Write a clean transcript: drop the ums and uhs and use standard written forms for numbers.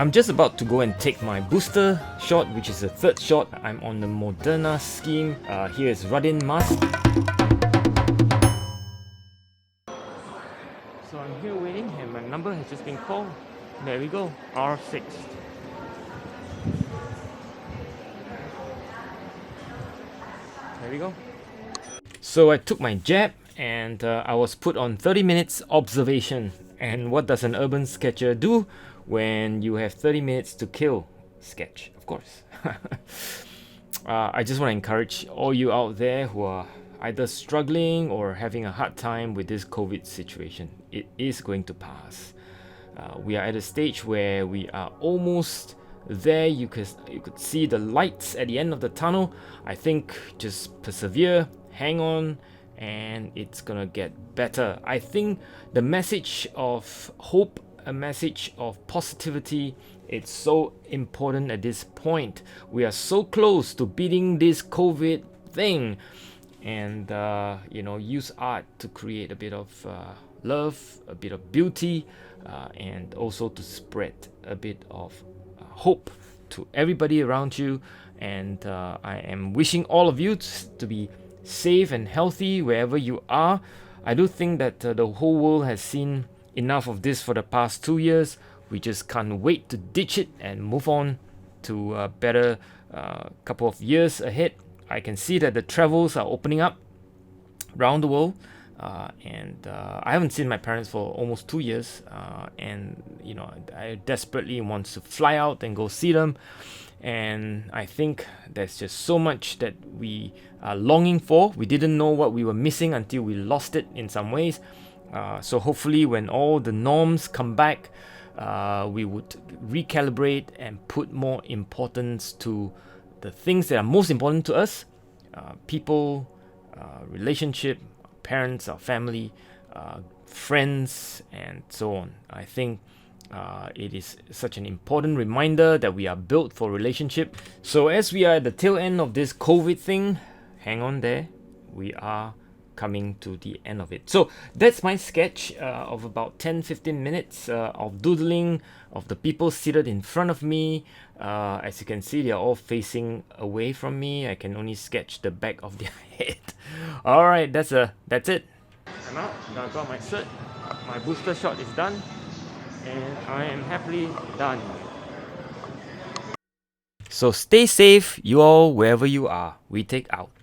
I'm just about to go and take my booster shot, which is the third shot. I'm on the Moderna scheme. Here is Radin mask. So I'm here waiting and my number has just been called. There we go, R6. There we go. So I took my jab and I was put on 30 minutes observation. And what does an urban sketcher do when you have 30 minutes to kill? Sketch, of course. I just want to encourage all you out there who are either struggling or having a hard time with this COVID situation. It is going to pass. We are at a stage where we are almost there. You could see the lights at the end of the tunnel. I think just persevere, hang on, and it's gonna get better. I think the message of hope, a message of positivity, it's so important at this point. We are so close to beating this COVID thing, and use art to create a bit of love, a bit of beauty, and also to spread a bit of hope to everybody around you. And I am wishing all of you to be safe and healthy wherever you are. I do think that the whole world has seen enough of this for the past 2 years. We just can't wait to ditch it and move on to a better couple of years ahead. I can see that the travels are opening up around the world, and I haven't seen my parents for almost 2 years, and I desperately want to fly out and go see them. And I think there's just so much that we are longing for. We didn't know what we were missing until we lost it in some ways. So hopefully when all the norms come back, we would recalibrate and put more importance to the things that are most important to us. People, relationship, parents, our family, friends, and so on. I think it is such an important reminder that we are built for relationship. So as we are at the tail end of this COVID thing, hang on there. We are coming to the end of it. So that's my sketch of about 10-15 minutes of doodling of the people seated in front of me. As you can see, they are all facing away from me. I can only sketch the back of their head. All right, that's it. I'm out. I got my cert. My booster shot is done, and I am happily done. So stay safe, you all, wherever you are. Whee Teck out.